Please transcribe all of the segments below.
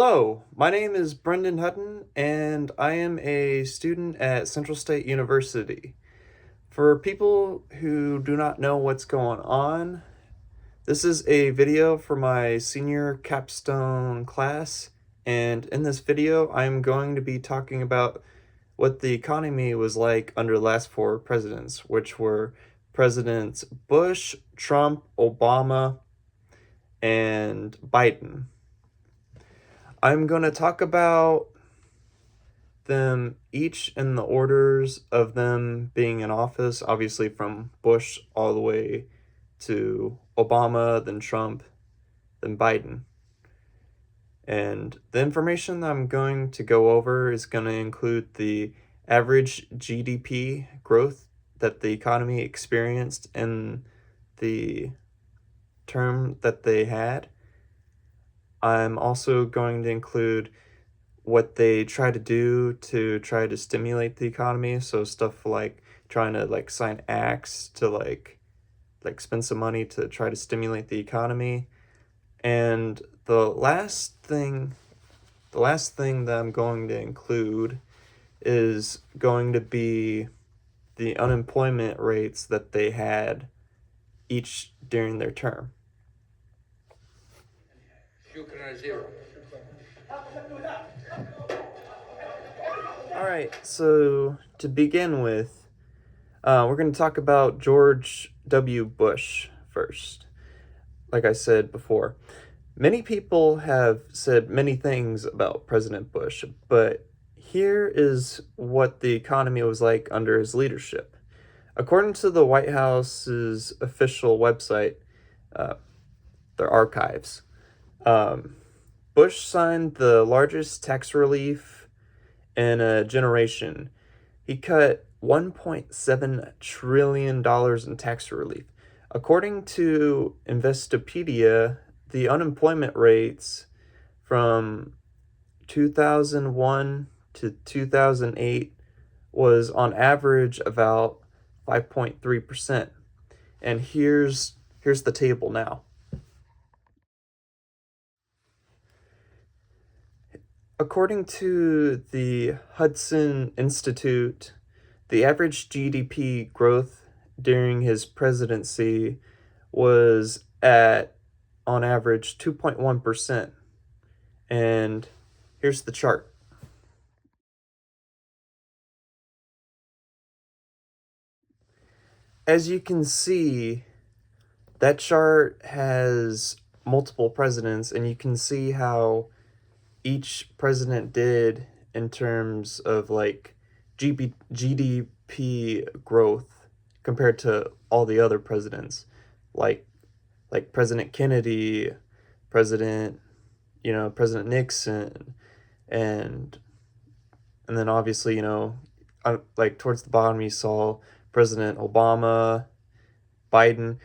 Hello, my name is Brendan Hutton, and I am a student at Central State University. For people who do not know what's going on, this is a video for my senior capstone class, and in this video, I'm going to be talking about what the economy was like under the last four presidents, which were Presidents Bush, Trump, Obama, and Biden. I'm going to talk about them each in the orders of them being in office, obviously from Bush all the way to Obama, then Trump, then Biden. And the information that I'm going to go over is going to include the average GDP growth that the economy experienced in the term that they had. I'm also going to include what they try to do to try to stimulate the economy. So stuff like trying to sign acts to spend some money to try to stimulate the economy. And the last thing that I'm going to include is going to be the unemployment rates that they had each during their term. All right, so to begin with, we're going to talk about George W. Bush first. Like I said before, many people have said many things about President Bush, but here is what the economy was like under his leadership. According to the White House's official website, their archives, Bush signed the largest tax relief in a generation. He cut $1.7 trillion in tax relief. According to Investopedia, the unemployment rates from 2001 to 2008 was on average about 5.3%. And here's the table now. According to the Hudson Institute, the average GDP growth during his presidency was at, on average, 2.1%. And here's the chart. As you can see, that chart has multiple presidents, and you can see how each president did in terms of GDP growth compared to all the other presidents, like President Kennedy, President Nixon, and then obviously towards the bottom you saw President Obama, Biden.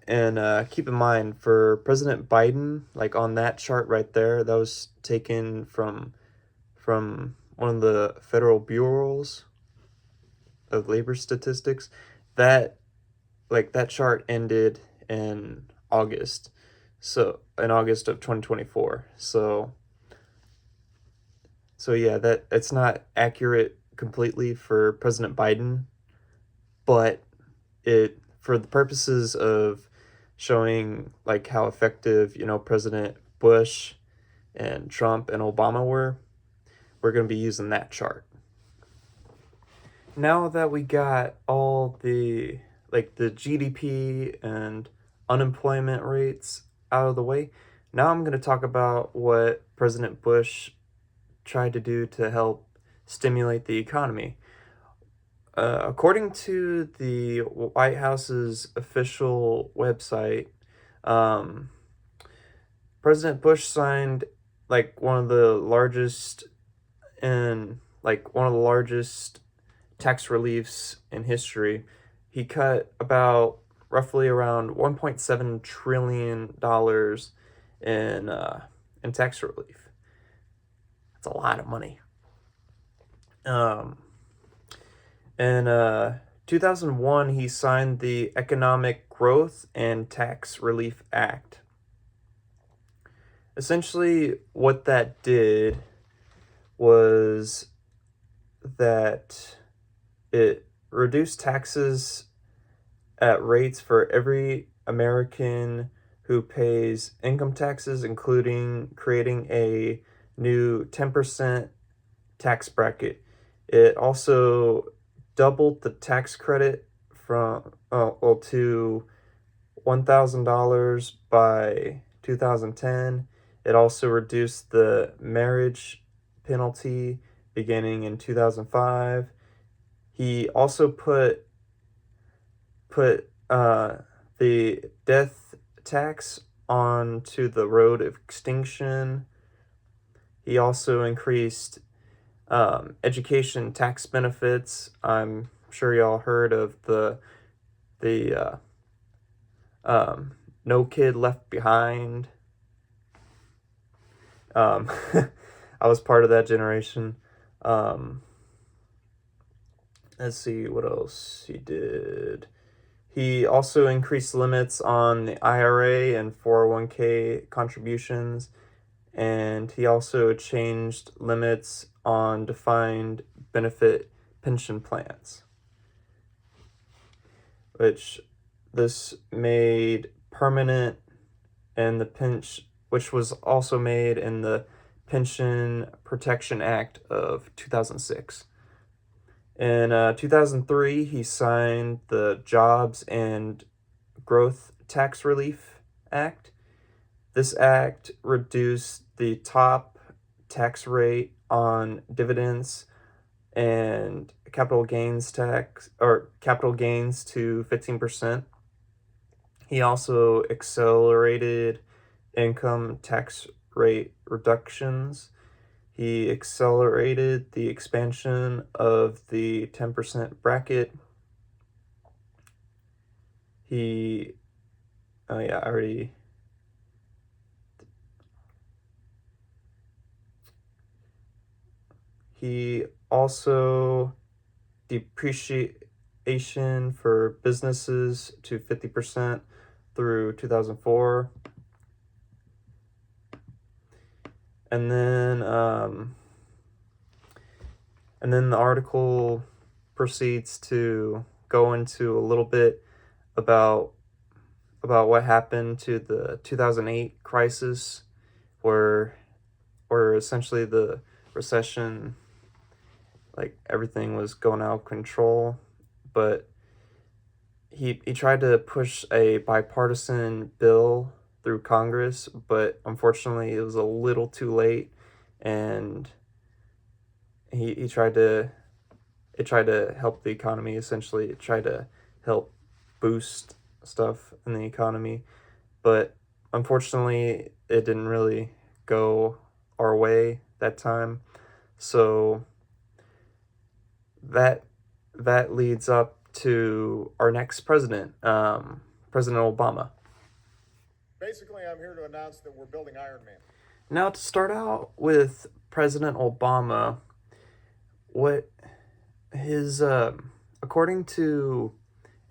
And keep in mind, for President Biden, on that chart right there, that was taken from one of the federal bureaus of labor statistics. That chart ended in August. So in August of 2024. So yeah, that it's not accurate completely for President Biden, but it, for the purposes of showing how effective President Bush and Trump and Obama were, we're going to be using that chart. Now that we got all the GDP and unemployment rates out of the way, now I'm going to talk about what President Bush tried to do to help stimulate the economy. According to the White House's official website, President Bush signed one of the largest tax reliefs in history. He cut about roughly around $1.7 trillion in tax relief. That's a lot of money. In 2001, he signed the Economic Growth and Tax Relief Act. Essentially, what that did was that it reduced taxes at rates for every American who pays income taxes, including creating a new 10% tax bracket. It also doubled the tax credit from to $1,000 by 2010. It also reduced the marriage penalty beginning in 2005. He also put the death tax onto the road of extinction. He also increased education tax benefits. I'm sure y'all heard of the No Kid Left Behind. I was part of that generation. Let's see what else he did. He also increased limits on the IRA and 401k contributions, and he also changed limits on defined benefit pension plans, which this made permanent in the which was also made in the Pension Protection Act of 2006. In 2003, he signed the Jobs and Growth Tax Relief Act. This act reduced the top tax rate on dividends and capital gains to 15%. He also accelerated income tax rate reductions. He accelerated the expansion of the 10% bracket. He also depreciation for businesses to 50% through 2004. And then the article proceeds to go into a little bit about what happened to the 2008 crisis, where essentially the recession, like everything was going out of control, but he tried to push a bipartisan bill through Congress, but unfortunately it was a little too late, and he tried to help the economy. Essentially, it tried to help boost stuff in the economy, but unfortunately it didn't really go our way that time. So that leads up to our next president, President Obama. Basically, I'm here to announce that we're building Iron Man. Now, to start out with President Obama, what his according to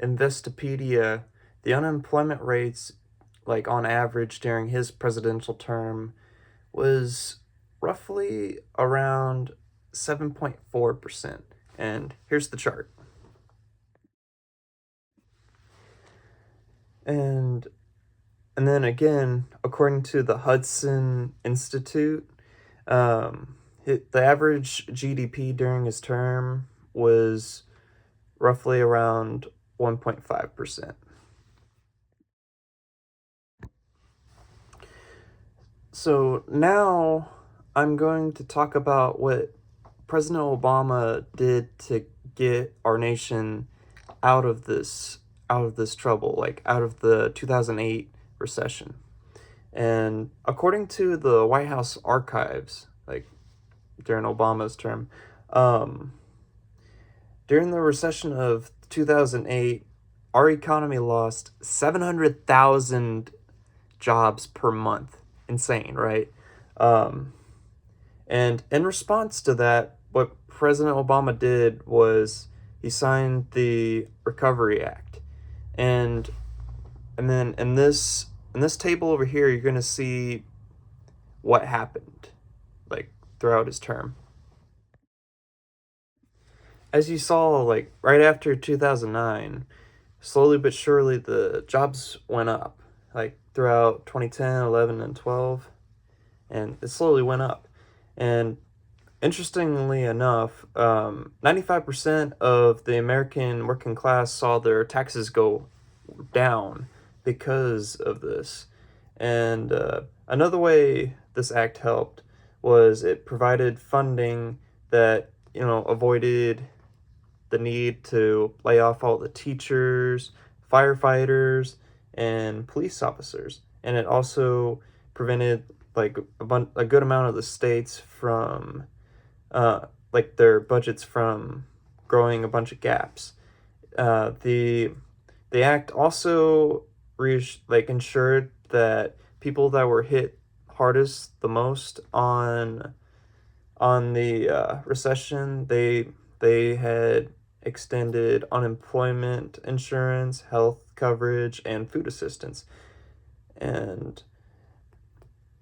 Investopedia, the unemployment rates, like on average during his presidential term, was roughly around 7.4%. And here's the chart. And then again, according to the Hudson Institute, the average GDP during his term was roughly around 1.5%. So now I'm going to talk about what President Obama did to get our nation out of this trouble, like out of the 2008 recession. And according to the White House archives, like during Obama's term, during the recession of 2008, our economy lost 700,000 jobs per month. Insane, right? And in response to that, what President Obama did was he signed the Recovery Act. And then in this table over here, you're going to see what happened, like, throughout his term. As you saw, like, right after 2009, slowly but surely the jobs went up, like, throughout 2010, 11, and 12, and it slowly went up. And interestingly enough, 95% of the American working class saw their taxes go down because of this. And another way this act helped was it provided funding that, avoided the need to lay off all the teachers, firefighters, and police officers. And it also prevented like a good amount of the states from uh, like their budgets from growing a bunch of gaps. The act also ensured that people that were hit hardest the most on the recession, they had extended unemployment insurance, health coverage, and food assistance. And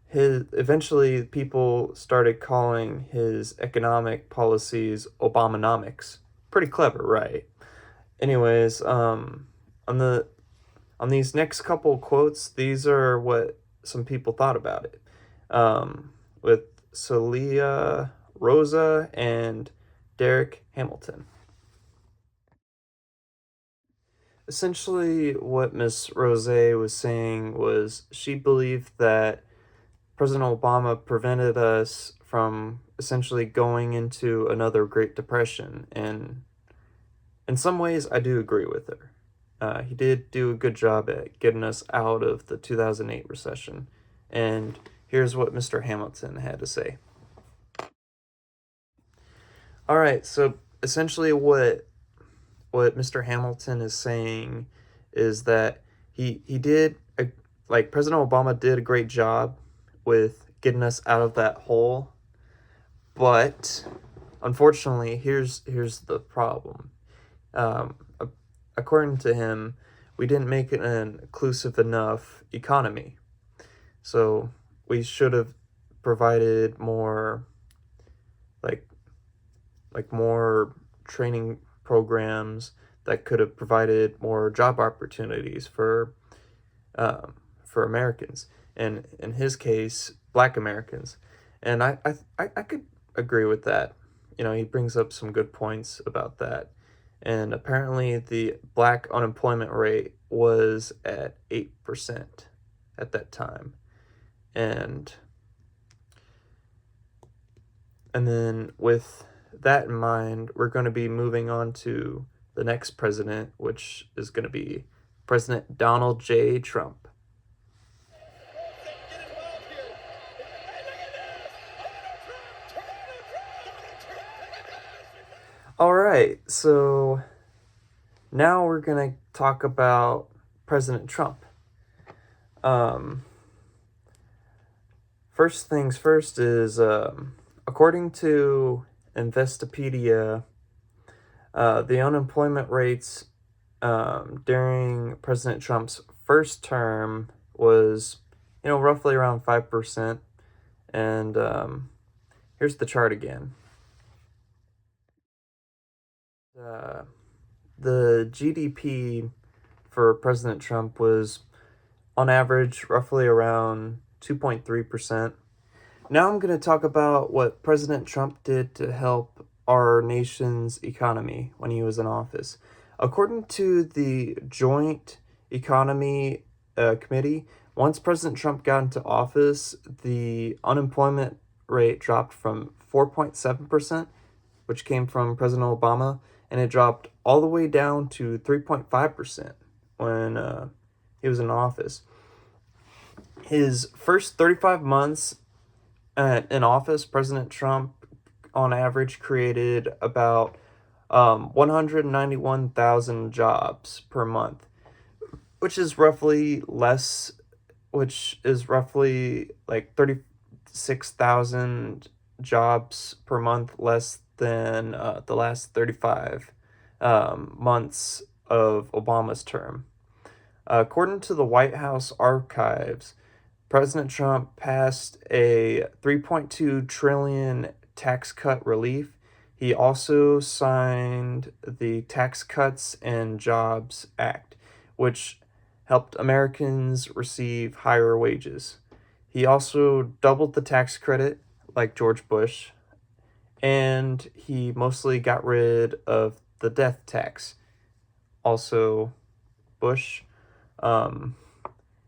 his eventually people started calling his economic policies Obamonomics. Pretty clever, right? Anyways, on the on these next couple quotes, these are what some people thought about it. With Celia Rosa and Derek Hamilton. Essentially, what Miss Rose was saying was she believed that President Obama prevented us from essentially going into another Great Depression. And in some ways, I do agree with her. He did do a good job at getting us out of the 2008 recession. And here's what Mr. Hamilton had to say. All right, so essentially, what Mr. Hamilton is saying is that he did like President Obama did a great job with getting us out of that hole, but unfortunately, here's the problem. Um, According to him, we didn't make it an inclusive enough economy, so we should have provided more like more training programs that could have provided more job opportunities for Americans, and in his case, Black Americans. And I could agree with that. He brings up some good points about that. And apparently, the Black unemployment rate was at 8% at that time, and then with that in mind, we're going to be moving on to the next president, which is going to be President Donald J. Trump. All right, so now we're going to talk about President Trump. First things first is, according to Investopedia, the unemployment rates during President Trump's first term was, roughly around 5%. And here's the chart again. The GDP for President Trump was, on average, roughly around 2.3%. Now I'm going to talk about what President Trump did to help our nation's economy when he was in office. According to the Joint Economy Committee, once President Trump got into office, the unemployment rate dropped from 4.7%, which came from President Obama, and it dropped all the way down to 3.5% when he was in office. His first 35 months in office, President Trump, on average, created about 191,000 jobs per month, which is roughly like 36,000 jobs per month less than the last 35 months of Obama's term. According to the White House archives, President Trump passed a 3.2 trillion tax cut relief. He also signed the Tax Cuts and Jobs Act, which helped Americans receive higher wages. He also doubled the tax credit, like George Bush, and he mostly got rid of the death tax, also Bush. Um,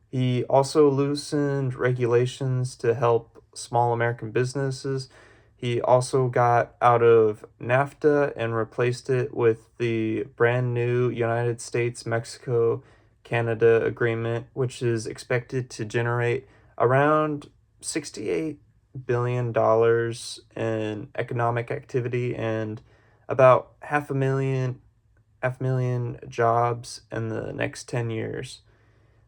he also loosened regulations to help small American businesses. He also got out of NAFTA and replaced it with the brand new United States Mexico Canada agreement, which is expected to generate around $68 billion in economic activity and about half a million jobs in the next 10 years.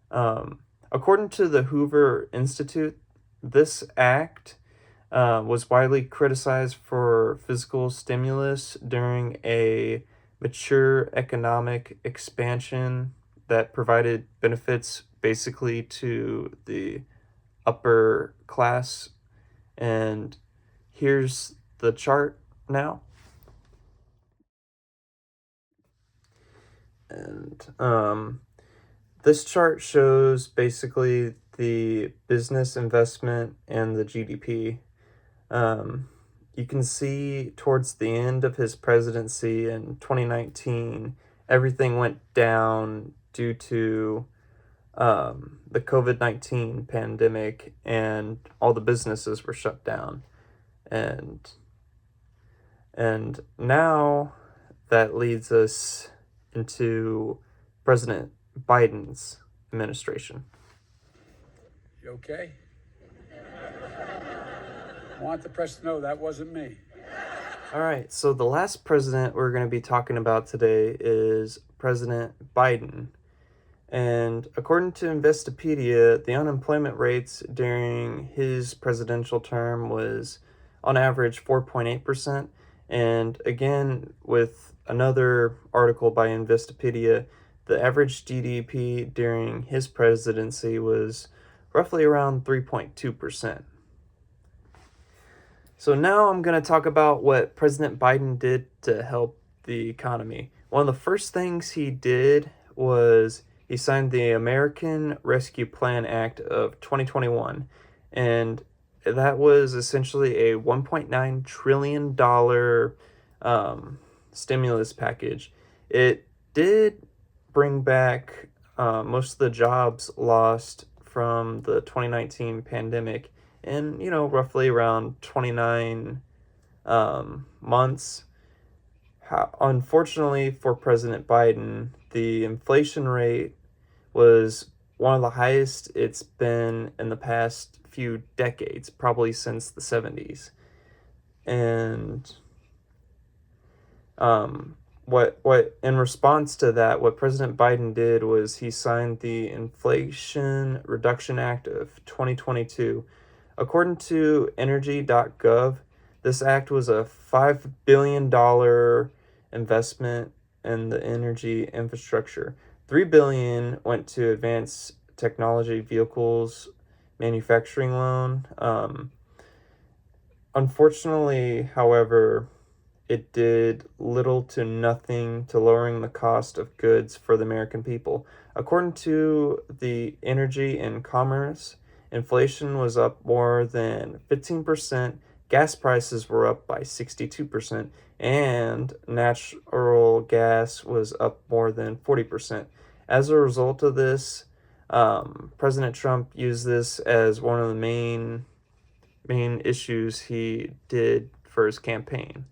Um, According to the Hoover Institute, this act was widely criticized for fiscal stimulus during a mature economic expansion that provided benefits basically to the upper class. And here's the chart now. And this chart shows basically the business investment and the GDP. Um, you can see towards the end of his presidency in 2019, everything went down due to the COVID-19 pandemic, and all the businesses were shut down. And now that leads us into President Biden's administration. You okay? I want the press to know that wasn't me. All right, so the last president we're going to be talking about today is President Biden. And according to Investopedia, the unemployment rates during his presidential term was on average 4.8%. And again, with another article by Investopedia, the average GDP during his presidency was roughly around 3.2%. So now I'm going to talk about what President Biden did to help the economy. One of the first things he did was he signed the American Rescue Plan Act of 2021, and that was essentially a $1.9 trillion stimulus package. It did bring back most of the jobs lost from the 2019 pandemic in, roughly around 29 months. Unfortunately for President Biden, the inflation rate was one of the highest it's been in the past few decades, probably since the 70s. And what in response to that, what President Biden did was he signed the Inflation Reduction Act of 2022. According to energy.gov, this act was a $5 billion investment in the energy infrastructure. $3 billion went to advanced technology vehicles manufacturing loan. Unfortunately, however, it did little to nothing to lowering the cost of goods for the American people. According to the Energy and Commerce, inflation was up more than 15%, gas prices were up by 62%, and natural gas was up more than 40%. As a result of this, President Trump used this as one of the main issues he did for his campaign,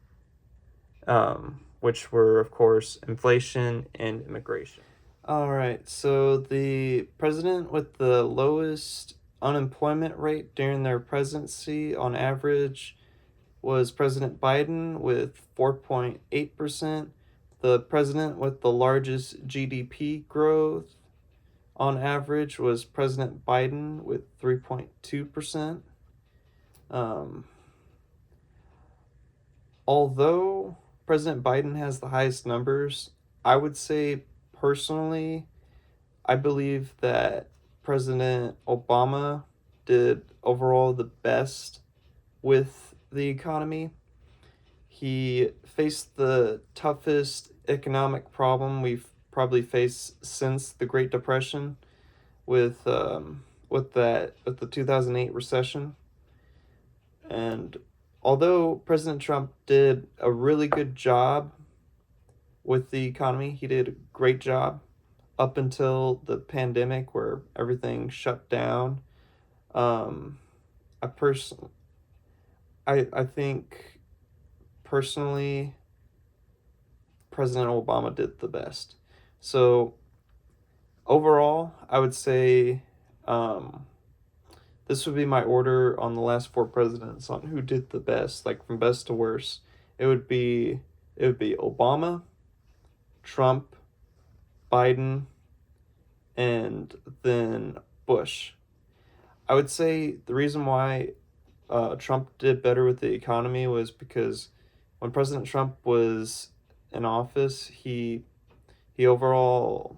which were, of course, inflation and immigration. All right, so the president with the lowest unemployment rate during their presidency on average was President Biden with 4.8%. The president with the largest GDP growth on average was President Biden with 3.2%. Although President Biden has the highest numbers, I would say personally, I believe that President Obama did overall the best with the economy. He faced the toughest economic problem we've probably faced since the Great Depression, with the 2008 recession. And although President Trump did a really good job with the economy, he did a great job up until the pandemic where everything shut down. Um, I person I think personally President Obama did the best. So overall, I would say this would be my order on the last four presidents on who did the best, like from best to worst. It would be Obama, Trump, Biden, and then Bush. I would say the reason why Trump did better with the economy was because when President Trump was in office, he overall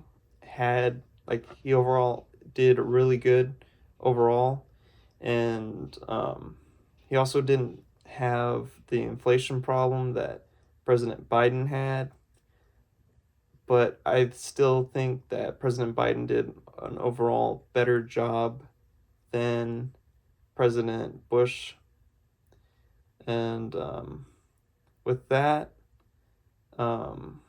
he overall did really good overall, and he also didn't have the inflation problem that President Biden had. But I still think that President Biden did an overall better job than President Bush. And with that, um,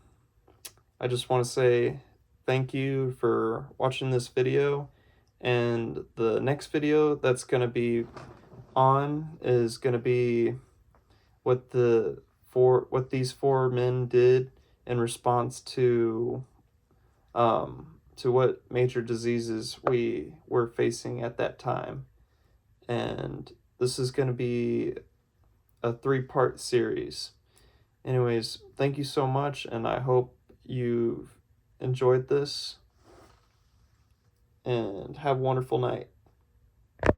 I just want to say thank you for watching this video. And the next video that's going to be on is going to be what these four men did in response to what major diseases we were facing at that time. And this is going to be a 3-part series. Anyways, thank you so much, and I hope you've enjoyed this, and have a wonderful night.